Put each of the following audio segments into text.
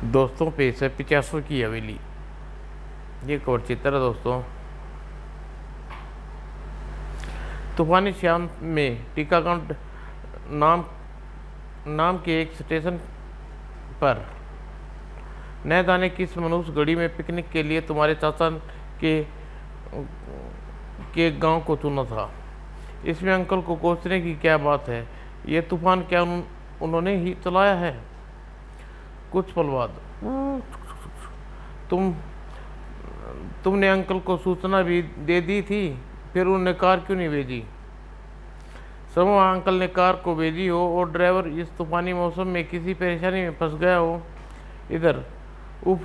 दोस्तों पेश है पिकासो की हवेली। ये एक और चित्र है दोस्तों। तूफानी शाम में टीकागढ़ नाम नाम के एक स्टेशन पर न जाने किस मनुष्य घड़ी में पिकनिक के लिए तुम्हारे चाचा के के गांव को चुना था। इसमें अंकल को कोसने की क्या बात है? ये तूफान क्या उन्होंने ही चलाया है? कुछ पल बाद तुम तुमने अंकल को सूचना भी दे दी थी, फिर उन्होंने कार क्यों नहीं भेजी? समूह अंकल ने कार को भेजी हो और ड्राइवर इस तूफानी मौसम में किसी परेशानी में फंस गया हो। इधर उफ,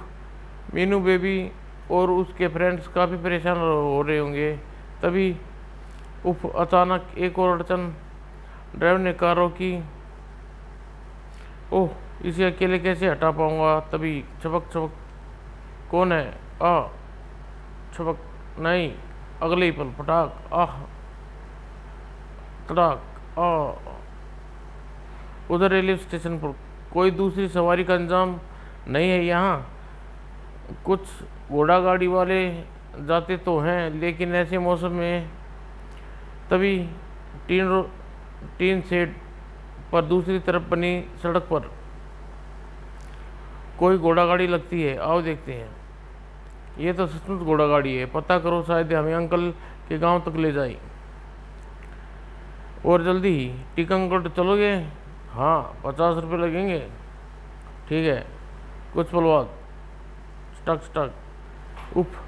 मीनू बेबी और उसके फ्रेंड्स काफ़ी परेशान हो रहे होंगे। तभी उफ, अचानक एक और अड़चन। ड्राइवर ने कार रोकी। ओह, इसे अकेले कैसे हटा पाऊंगा? तभी छपक छपक। कौन है? आ छपक नहीं, अगले ही पल पटाक। आह तड़ाक। आ उधर रेलवे स्टेशन पर कोई दूसरी सवारी का इंतजाम नहीं है यहाँ। कुछ घोड़ा गाड़ी वाले जाते तो हैं, लेकिन ऐसे मौसम में। तभी टीन सेट पर दूसरी तरफ बनी सड़क पर कोई घोड़ा गाड़ी लगती है। आओ देखते हैं। ये तो सचमुच घोड़ा गाड़ी है। पता करो, शायद हमें अंकल के गांव तक ले जाए। और जल्दी ही। टीकमगढ़ चलोगे? हाँ, 50 रुपये लगेंगे। ठीक है। कुछ पल बाद स्टक स्टक। उफ,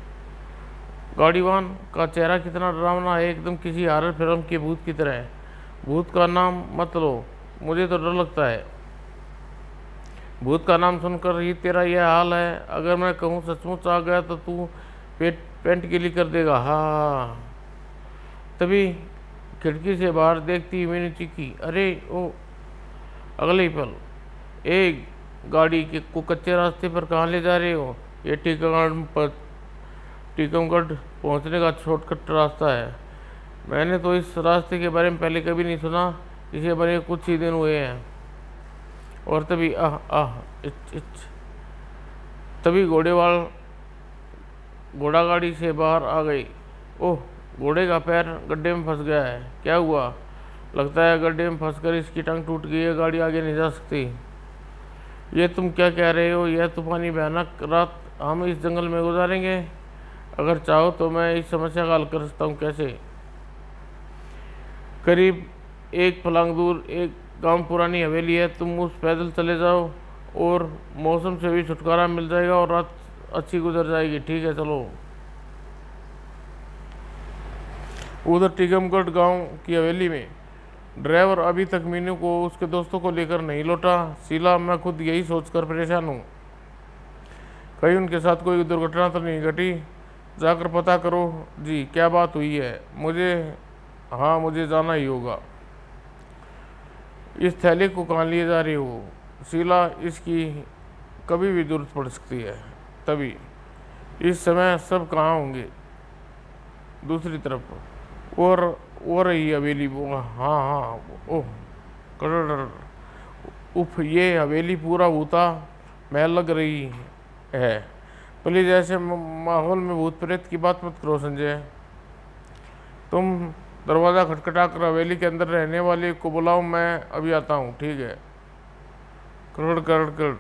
गाड़ीवान का चेहरा कितना डरावना है, एकदम किसी हॉरर फिल्म के भूत की तरह है। भूत का नाम मत लो, मुझे तो डर लगता है। भूत का नाम सुनकर ही तेरा यह हाल है। अगर मैं कहूँ सचमुच आ गया तो तू पेंट गिली कर देगा। हाँ। तभी खिड़की से बाहर देखती मैंने चीखी, अरे ओ! अगले ही पल, एक गाड़ी के को कच्चे रास्ते पर कहाँ ले जा रहे हो? ये टीकमगढ़ पहुँचने का शॉर्टकट रास्ता है। मैंने तो इस रास्ते के बारे में पहले कभी नहीं सुना। इसे बने कुछ ही दिन हुए हैं। और तभी आह आह इच इच। तभी घोड़ा गाड़ी से बाहर आ गई। ओह, घोड़े का पैर गड्ढे में फंस गया है। क्या हुआ? लगता है गड्ढे में फंसकर इसकी टांग टूट गई है, गाड़ी आगे नहीं जा सकती। ये तुम क्या कह रहे हो? यह तूफानी भयानक रात हम इस जंगल में गुजारेंगे? अगर चाहो तो मैं इस समस्या का हल कर सकता हूँ। कैसे? करीब एक फलांग दूर एक गांव पुरानी हवेली है। तुम उस पैदल चले जाओ और मौसम से भी छुटकारा मिल जाएगा और रात अच्छी गुजर जाएगी। ठीक है, चलो। उधर टीकमगढ़ गांव की हवेली में ड्राइवर अभी तक मीनू को उसके दोस्तों को लेकर नहीं लौटा। शीला, मैं खुद यही सोचकर परेशान हूँ, कहीं उनके साथ कोई दुर्घटना तो नहीं घटी। जाकर पता करो। जी, क्या बात हुई है? हाँ, मुझे जाना ही होगा। इस थैले को कहाँ लिए जा रही हो शीला? इसकी कभी भी जरूरत पड़ सकती है। तभी इस समय सब कहाँ होंगे? दूसरी तरफ और रही हवेली। वो हाँ हाँ, ओह कर। उफ, ये हवेली पूरा भूता महल लग रही है। प्लीज़ ऐसे माहौल में भूत प्रेत की बात मत करो संजय। तुम दरवाज़ा खटखटा कर हवेली के अंदर रहने वाले को बुलाओ, मैं अभी आता हूँ। ठीक है। कड़ कड़ कड़।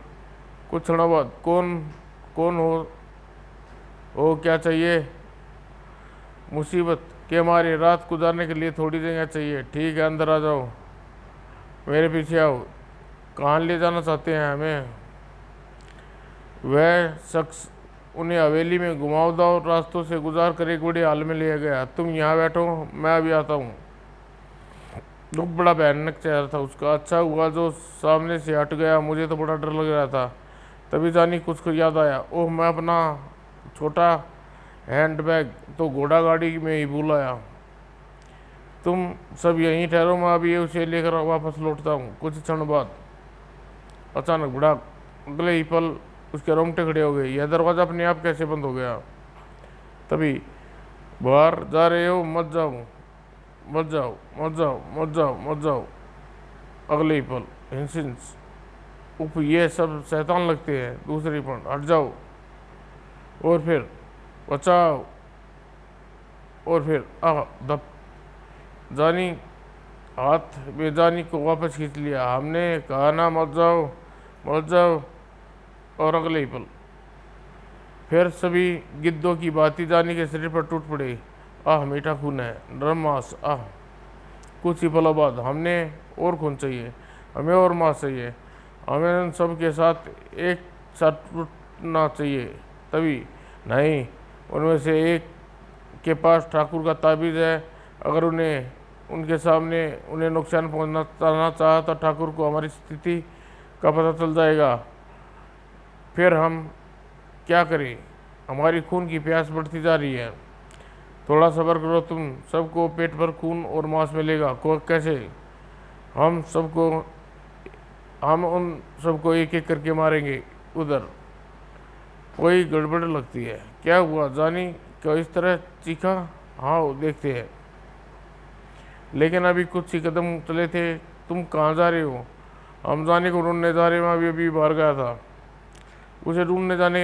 कुछ क्षणों बाद, कौन हो क्या चाहिए? मुसीबत के मारे रात गुजारने के लिए थोड़ी जगह चाहिए। ठीक है, अंदर आ जाओ, मेरे पीछे आओ। कहाँ ले जाना चाहते हैं हमें? वह शख्स उन्हें हवेली में घुमावदार रास्तों से गुजार कर एक बड़े हाल में ले गया। तुम यहाँ बैठो, मैं अभी आता हूँ। दुख बड़ा भयानक चेहरा था उसका। अच्छा हुआ जो सामने से हट गया, मुझे तो बड़ा डर लग रहा था। तभी जानी कुछ को याद आया। ओह, मैं अपना छोटा हैंडबैग तो घोड़ा गाड़ी में ही भूल आया। तुम सब यहीं ठहरो, मैं अभी उसे लेकर वापस लौटता हूँ। कुछ क्षण बाद अचानक भड़ाक। अगले ही पल उसके रोंगटे खड़े हो गए। यह दरवाज़ा अपने आप कैसे बंद हो गया? तभी, बाहर जा रहे हो? मत जाओ मत जाओ मत जाओ मत जाओ मत जाओ। अगले ही पल हिंसिंस। उफ, ये सब शैतान लगते हैं। दूसरी पॉइंट, हट जाओ। और फिर बचाओ। और फिर दब। जानी हाथ बेजानी को वापस खींच लिया। हमने कहा ना मत जाओ, मत जाओ। और अगले ही पल फिर सभी गिद्धों की भांति जानी के शरीर पर टूट पड़े। मीठा खून है, नरम मांस। कुछ ही पलों बाद हमने और खून चाहिए, हमें और मांस चाहिए, हमें उन सब के साथ एक साथ टूटना चाहिए। तभी नहीं, उनमें से एक के पास ठाकुर का ताबीज़ है। अगर उनके सामने उन्हें नुकसान पहुंचाना चाहा तो ठाकुर को हमारी स्थिति का पता चल जाएगा। फिर हम क्या करें? हमारी खून की प्यास बढ़ती जा रही है। थोड़ा सब्र करो, तुम सबको पेट भर खून और मांस मिलेगा। कैसे? हम उन सबको एक एक करके मारेंगे। उधर कोई गड़बड़ लगती है। क्या हुआ? जानी क्यों इस तरह चीखा? हाँ, देखते हैं। लेकिन अभी कुछ ही कदम चले थे। तुम कहाँ जा रहे हो? हम जाने को ढूंढने जा रहे हैं। अभी अभी बाहर गया था। उसे ढूंढने जाने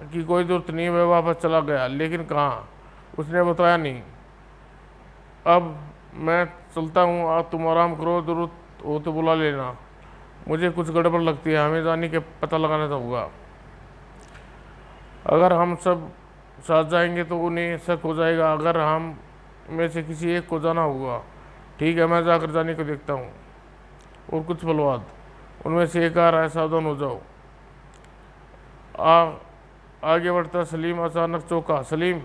की कोई जरूरत नहीं, वह वापस चला गया। लेकिन कहाँ? उसने बताया नहीं। अब मैं चलता हूँ, आप तुम आराम करो, जरूरत हो तो बुला लेना। मुझे कुछ गड़बड़ लगती है, हमें जाने के पता लगाना होगा। अगर हम सब साथ जाएंगे तो उन्हें शक हो जाएगा। अगर हम में से किसी एक को जाना होगा। ठीक है, मैं जाकर जाने को देखता हूँ। और कुछ पल बाद उनमें से एक आ रहा है, सावधान हो जाओ। आगे बढ़ता सलीम अचानक चौंका। सलीम!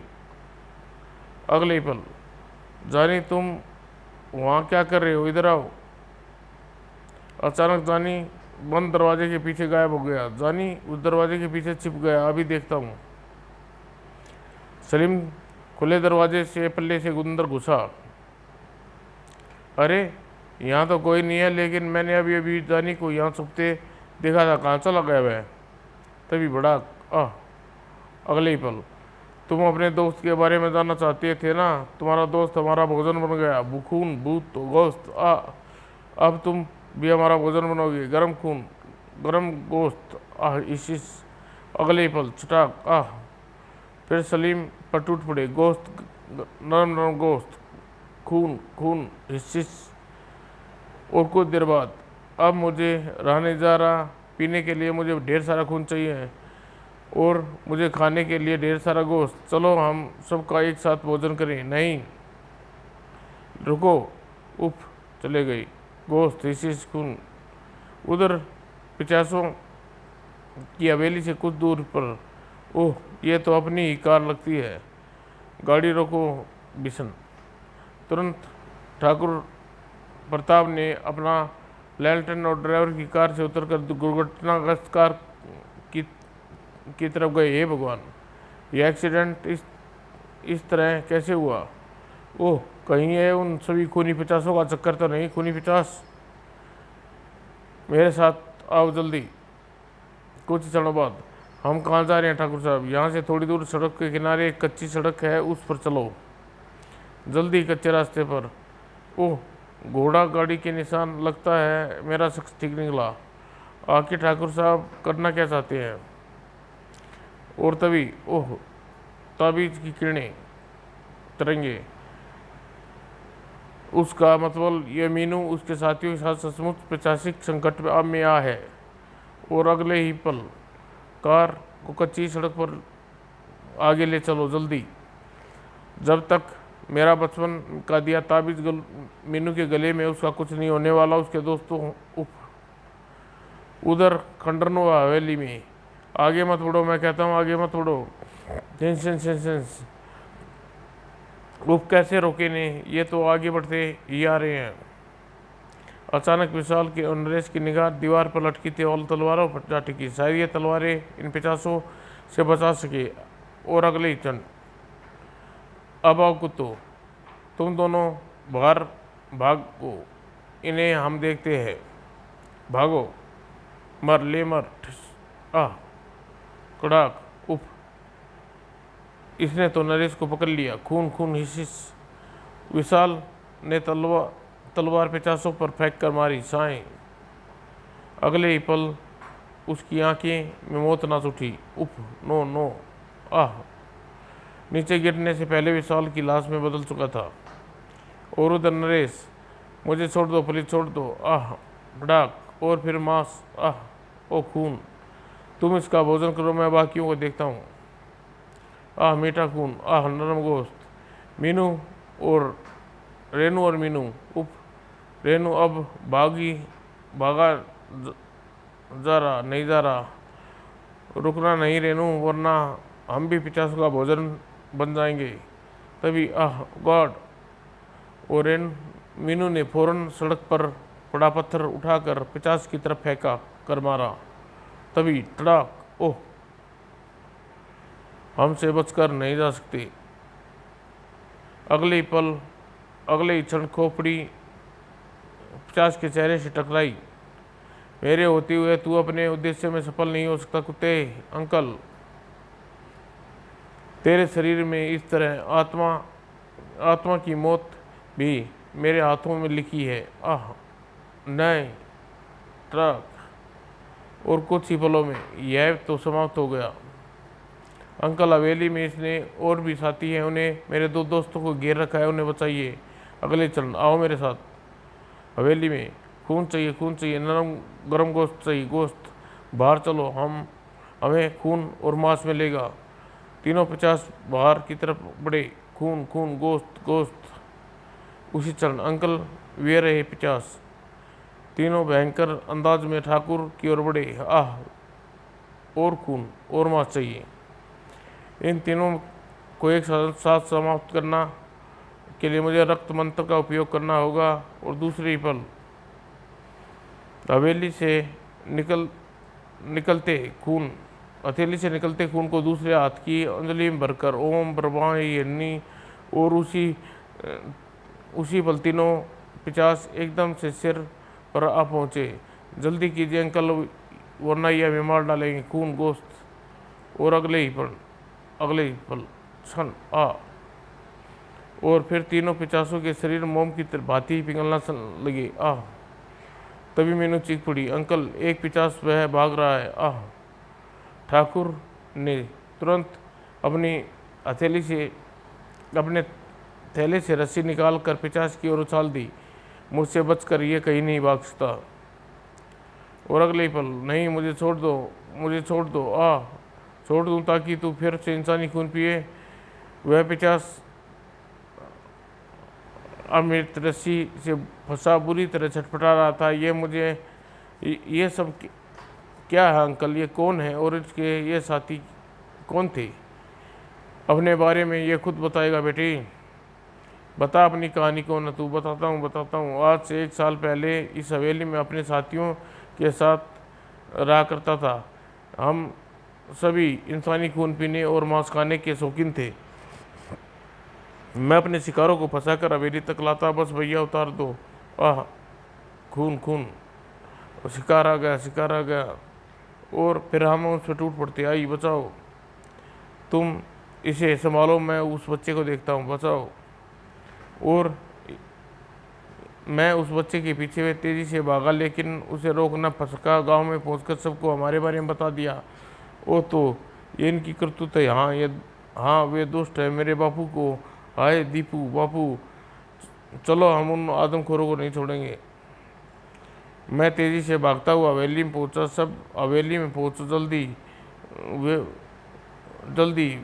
अगले ही पल, जानी तुम वहाँ क्या कर रहे हो? इधर आओ। अचानक जानी बंद दरवाजे के पीछे गायब हो गया। जानी उस दरवाजे के पीछे छिप गया। अभी देखता हूँ। सलीम खुले दरवाजे से पल्ले से अंदर घुसा। अरे, यहाँ तो कोई नहीं है, लेकिन मैंने अभी अभी जानी को यहाँ छुपते देखा था। कहाँ चला गया वह? तभी बड़ा अगले ही पल, तुम अपने दोस्त के बारे में जानना चाहते थे ना? तुम्हारा दोस्त हमारा भोजन बन गया। खून, भूत, गोश्त। अब तुम भी हमारा भोजन बनोगे। गरम खून, गरम गोश्त। इस अगले ही पल चटाक। फिर सलीम पर टूट पड़े। गोश्त, नरम नरम गोश्त, खून खून, हिस्सिस। और कुछ देर बाद, अब मुझे रहने जा रहा। पीने के लिए मुझे ढेर सारा खून चाहिए और मुझे खाने के लिए ढेर सारा गोश्त। चलो हम सबका एक साथ भोजन करें। नहीं, रुको। उफ, चले गई। गोश्त, हिस्सिस, खून। उधर पिचासों की हवेली से कुछ दूर पर, ओह, ये तो अपनी ही कार लगती है। गाड़ी रोको बिशन। तुरंत ठाकुर प्रताप ने अपना लैलटन और ड्राइवर की कार से उतरकर दुर्घटनाग्रस्त कार की तरफ गए। हे भगवान, यह एक्सीडेंट इस तरह कैसे हुआ? ओह, कहीं ये उन सभी खूनी 50 का चक्कर तो नहीं? खूनी 50, मेरे साथ आओ जल्दी। कुछ क्षणों बाद, हम कहाँ जा रहे हैं ठाकुर साहब? यहाँ से थोड़ी दूर सड़क के किनारे एक कच्ची सड़क है, उस पर चलो जल्दी, कच्चे रास्ते पर। ओह, घोड़ा गाड़ी के निशान। लगता है मेरा शख्स ठीक निकला। आखिर ठाकुर साहब करना क्या चाहते हैं? और तभी ओह, ताबीज की किरणें, तरंगे। उसका मतलब ये मीनू उसके साथियों के साथ सचमुच प्रशासनिक संकट में आ है। और अगले ही पल, कार को कच्ची सड़क पर आगे ले चलो जल्दी। जब तक मेरा बचपन का दिया ताबीज मीनू के गले में, उसका कुछ नहीं होने वाला। उसके दोस्तों उधर खंडरनुआ हवेली में। आगे मत बढ़ो, मैं कहता हूँ, आगे मत बढ़ो। उफ, कैसे रोके ने? ये तो आगे बढ़ते ही आ रहे हैं। अचानक विशाल के नरेश की निगाह दीवार पर लटकी थी और तलवारों पर जा टिकी। शायद ये तलवारें इन 50 से बचा सके। और अगले ही क्षण, अब आओ कुत्तों, तुम दोनों बाहर भागो, इन्हें हम देखते हैं। भागो, मर ले मर। कड़ाक। उफ, इसने तो नरेश को पकड़ लिया। खून खून, हिस्सिस। विशाल ने तलवार 50 पर फेंक कर मारी। साएं। अगले ही पल उसकी आंखें में मौत ना उठी। उफ, नो नो, आह। नीचे गिरने से पहले विशाल की लाश में बदल चुका था। और उधर नरेश, मुझे छोड़ दो प्लीज, छोड़ दो, आह। भड़ाक, और फिर मांस, आह, ओ खून। तुम इसका भोजन करो, मैं बाकियों को देखता हूँ। आह, मीठा खून, आह, नरम गोश्त। मीनू और रेनू और मीनू, उफ। रेनू अब भागा जा रहा, नहीं जा रहा। रुकना नहीं रेनू, वरना हम भी पिचासों का भोजन बन जाएंगे। तभी आह गॉड, और मीनू ने फौरन सड़क पर पड़ा पत्थर उठाकर पिचास की तरफ फेंका कर मारा। तभी तड़ाक, ओह, हमसे बचकर नहीं जा सकते। अगले ही क्षण खोपड़ी पिचास के चेहरे से टकराई। मेरे होते हुए तू अपने उद्देश्य में सफल नहीं हो सकता कुत्ते। अंकल, तेरे शरीर में इस तरह आत्मा की मौत भी मेरे हाथों में लिखी है। आह नहीं, ट्रक। और कुछ ही पलों में यह तो समाप्त हो गया। अंकल, हवेली में इसने और भी साथी हैं, उन्हें मेरे 2 दोस्तों को घेर रखा है, उन्हें बचाइए। अगले चरण, आओ मेरे साथ। हवेली में खून चाहिए, नरम गरम गोश्त चाहिए, गोश्त। बाहर चलो, हमें खून और मांस मिलेगा। तीनों 50 बाहर की तरफ बढ़े। खून खून, गोश्त गोश्त। उसी क्षण अंकल वे रहे 50। तीनों भयंकर अंदाज में ठाकुर की ओर बढ़े। आह, और खून और मांस चाहिए। इन तीनों को एक साथ समाप्त करना के लिए मुझे रक्त मंत्र का उपयोग करना होगा। और दूसरे ही पल हथेली से निकलते खून को दूसरे हाथ की अंजलि में भरकर ओम ब्रह्माणी, और उसी पल तीनों 50 एकदम से सिर पर आ पहुँचे। जल्दी कीजिए अंकल, वरना यह बीमार डालेंगे। खून, गोश्त। और अगले ही पल क्षण आ, और फिर तीनों 50 के शरीर मोम की भांति पिघलना लगे। आह। तभी मीनू चीख पड़ी, अंकल, एक 50 वह भाग रहा है। आह। ठाकुर ने तुरंत अपने थैले से रस्सी निकाल कर 50 की ओर उछाल दी। मुझसे बचकर ये कहीं नहीं भाग सकता। और अगले ही पल, नहीं, मुझे छोड़ दो, आह। छोड़ दूं ताकि तू फिर से इंसानी खून पिए। वह 50 अमृत रस्सी से फंसा बुरी तरह छटपटा रहा था। ये सब क्या है अंकल, ये कौन है और इसके ये साथी कौन थे? अपने बारे में ये खुद बताएगा बेटी, बता अपनी कहानी को न तू। बताता हूँ। आज से 1 साल पहले इस हवेली में अपने साथियों के साथ रहा करता था। हम सभी इंसानी खून पीने और मांस खाने के शौकीन थे। मैं अपने शिकारों को फंसाकर हवेली तक लाता, बस भैया उतार दो। आह, खून खून। शिकार आ गया। और फिर हम उस पर टूट पड़ते, आई बचाओ, तुम इसे संभालो, मैं उस बच्चे को देखता हूँ, बचाओ। और मैं उस बच्चे के पीछे तेजी से भागा, लेकिन उसे रोक न सका। गाँव में पहुँचकर सबको हमारे बारे में बता दिया। ओ तो ये इनकी करतूत है। हाँ, वे दुष्ट है मेरे बापू को। हाय दीपू बापू, चलो, हम उन आदमखोरों को नहीं छोड़ेंगे। मैं तेजी से भागता हुआ हवेली में पहुंचा। सब हवेली में पहुंचो, जल्दी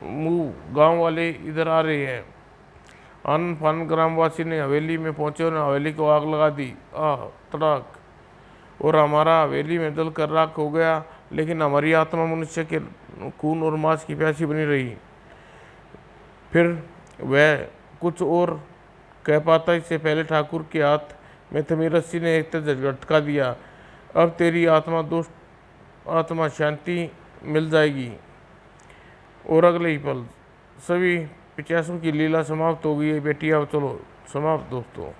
मुँह, गांव वाले इधर आ रहे हैं। अन फन ग्रामवासी ने हवेली में पहुंचे और हवेली को आग लगा दी। आह, तड़ाक। और हमारा हवेली में जल कर राख हो गया, लेकिन हमारी आत्मा मनुष्य के खून और मांस की प्यासी बनी रही। फिर वह कुछ और कह पाता इससे पहले ठाकुर के हाथ में थमी रस्सी ने एक तरह झटका दिया। अब तेरी आत्मा शांति मिल जाएगी। और अगले ही पल सभी 50 की लीला समाप्त हो गई है बेटी। अब चलो समाप्त दोस्तों।